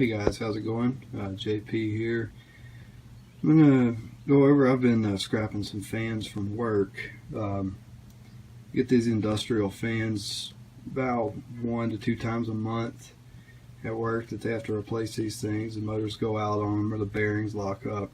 Hey guys, how's it going? JP here. I'm gonna go over. I've been scrapping some fans from work. Get these industrial fans about 1 to 2 times a month at work that they have to replace these things. The motors go out on them or the bearings lock up.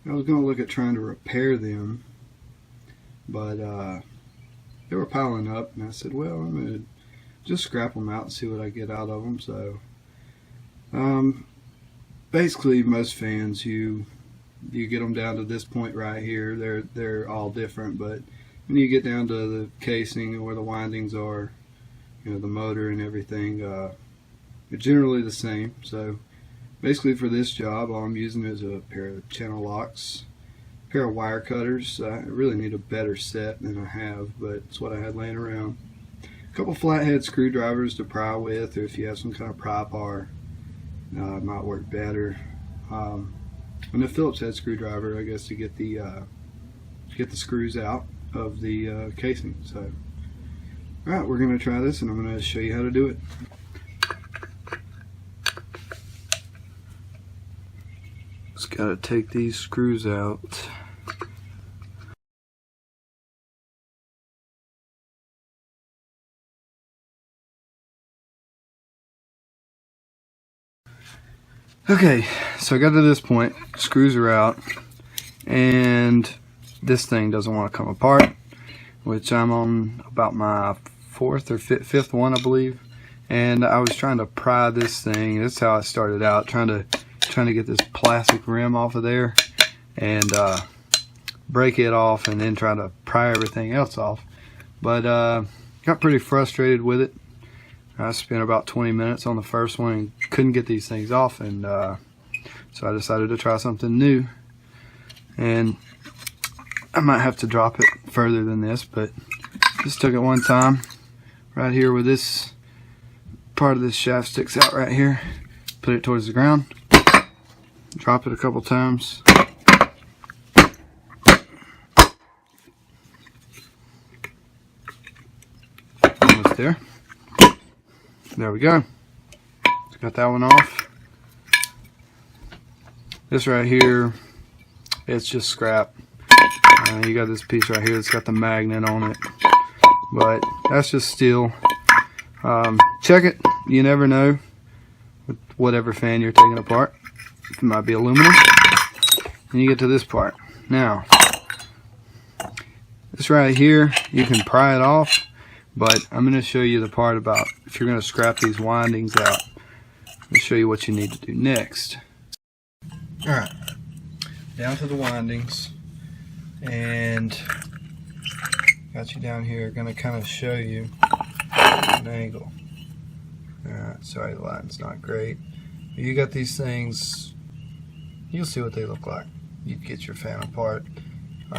I was gonna look at trying to repair them, but they were piling up, and I said, well, I'm gonna just scrap them out and see what I get out of them. So basically most fans, you get them down to this point right here, they're all different, but when you get down to the casing and where the windings are, the motor and everything, they're generally the same. So basically for this job, all I'm using is a pair of channel locks, a pair of wire cutters. I really need a better set than I have, but it's what I had laying around. A couple flathead screwdrivers to pry with, or if you have some kind of pry bar, it might work better. And a Phillips head screwdriver, I guess, to get the screws out of the casing. So, all right, we're going to try this, and I'm going to show you how to do it. Just got to take these screws out. Okay, so I got to this point, screws are out, and this thing doesn't want to come apart, which I'm on about my fifth one, I believe. And I was trying to pry this thing. That's how I started out, trying to get this plastic rim off of there and break it off, and then try to pry everything else off. But got pretty frustrated with it. I spent about 20 minutes on the first one and couldn't get these things off, and so I decided to try something new. And I might have to drop it further than this, but just took it one time right here where this part of this shaft sticks out right here. Put it towards the ground, drop it a couple times. Almost there. There we go. Got that one off. This right here, it's just scrap. You got this piece right here that's got the magnet on it, but that's just steel. Check it. You never know with whatever fan you're taking apart. It might be aluminum. And you get to this part. Now, this right here, you can pry it off. But I'm going to show you the part about if you're going to scrap these windings out. I'll show you what you need to do next. Alright, down to the windings, and got you down here. Going to kind of show you an angle. Alright, sorry the lighting's not great. But you got these things, you'll see what they look like. You get your fan apart.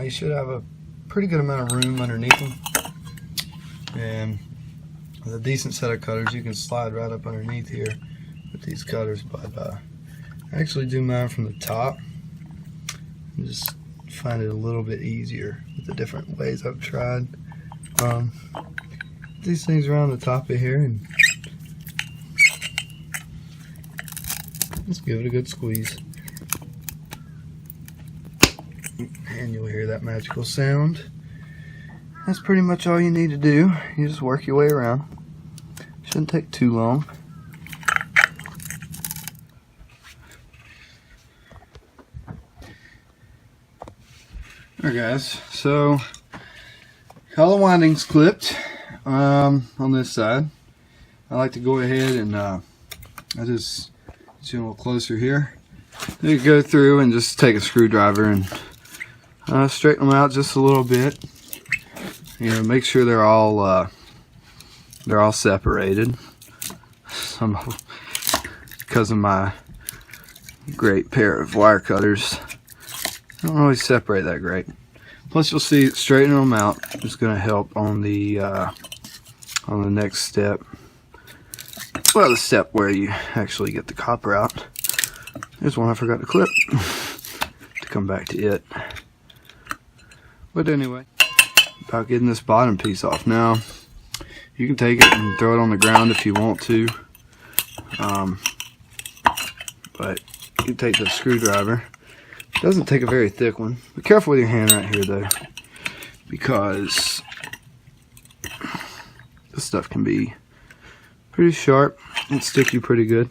You should have a pretty good amount of room underneath them. And with a decent set of cutters, you can slide right up underneath here with these cutters. But I actually do mine from the top. I just find it a little bit easier with the different ways I've tried. These things around the top of here, and let's give it a good squeeze. And you'll hear that magical sound. That's pretty much all you need to do. You just work your way around. Shouldn't take too long. Alright guys, so all the windings clipped on this side. I like to go ahead and I just get you a little closer here. You go through and just take a screwdriver and straighten them out just a little bit. Make sure they're all separated. Because of my great pair of wire cutters, I don't always separate that great. Plus, you'll see straightening them out is going to help on the next step. Well, the step where you actually get the copper out. There's one I forgot to clip. To come back to it. But anyway, about getting this bottom piece off. Now, you can take it and throw it on the ground if you want to. But you take the screwdriver. It doesn't take a very thick one. Be careful with your hand right here though, because this stuff can be pretty sharp and stick you pretty good.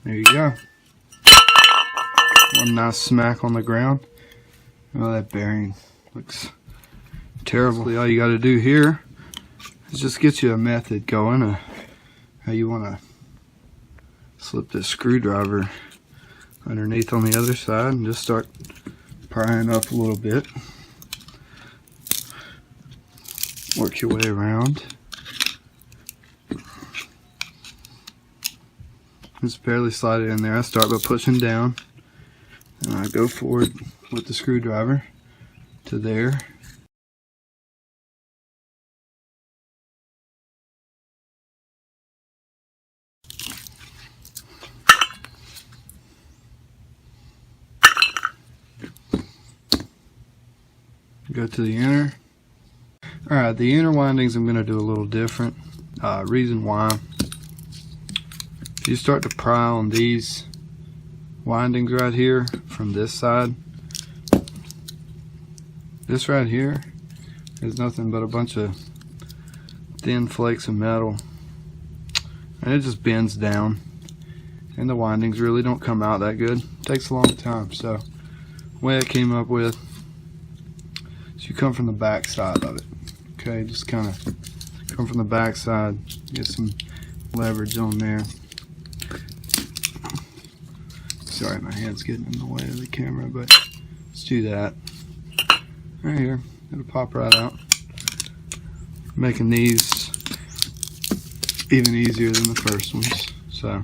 There you go. One nice smack on the ground. Oh, that bearing looks terrible. All you got to do here is just get you a method going of how you want to slip this screwdriver underneath on the other side and just start prying up a little bit. Work your way around. Just barely slide it in there. I start by pushing down, and I go forward with the screwdriver to there. Go to the inner. Alright, the inner windings I'm going to do a little different. Reason why: if you start to pry on these windings right here from this side, this right here is nothing but a bunch of thin flakes of metal, and it just bends down, and the windings really don't come out that good. It takes a long time. So the way I came up with is you come from the back side of it. Okay, just kind of come from the back side, get some leverage on there. Sorry, my hand's getting in the way of the camera, but let's do that. Right here, it'll pop right out, making these even easier than the first ones. So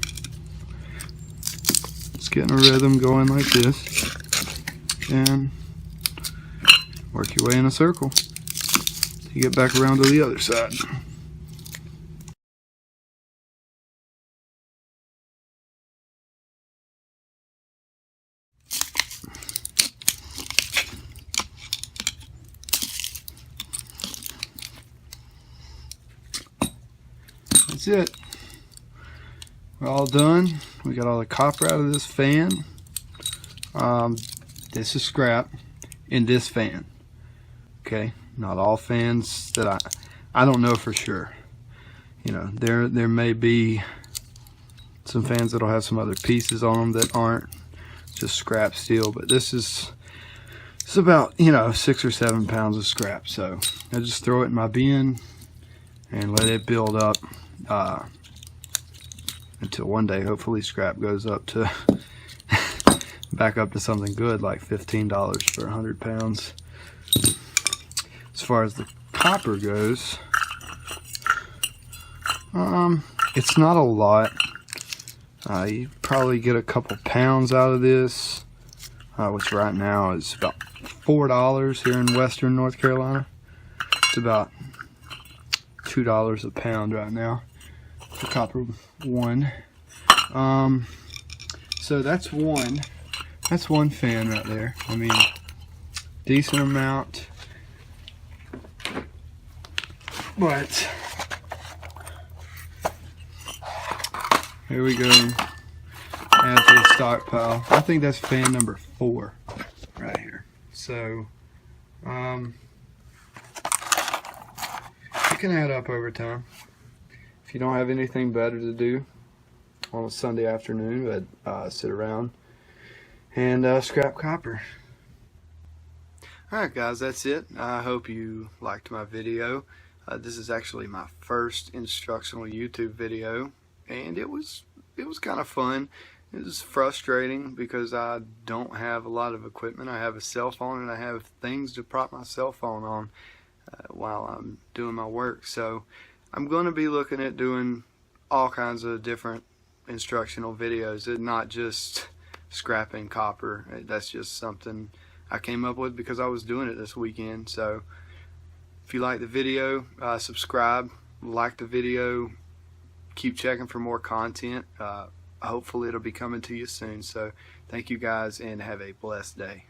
just getting a rhythm going like this, and work your way in a circle to get back around to the other side. That's it. We're all done. We got all the copper out of this fan. This is scrap in this fan. Okay, not all fans that I don't know for sure. You know, there may be some fans that'll have some other pieces on them that aren't just scrap steel, but it's about, you know, 6 or 7 pounds of scrap. So I just throw it in my bin and let it build up until one day hopefully scrap goes up to back up to something good, like $15 for 100 pounds. As far as the copper goes, it's not a lot. You probably get a couple pounds out of this, which right now is about $4 here in western North Carolina. It's about $2 a pound right now for copper one. So that's one fan right there. I mean, decent amount, but here we go. Add to the stockpile. I think that's fan number 4 right here. So it can add up over time if you don't have anything better to do on a Sunday afternoon, but sit around and scrap copper. Alright guys, that's it. I hope you liked my video. This is actually my first instructional YouTube video, and it was kind of fun. It was frustrating because I don't have a lot of equipment. I have a cell phone and I have things to prop my cell phone on while I'm doing my work. So I'm going to be looking at doing all kinds of different instructional videos, and not just scrapping copper. That's just something I came up with because I was doing it this weekend. So if you like the video, subscribe, like the video, keep checking for more content. hopefully it'll be coming to you soon. So thank you guys and have a blessed day.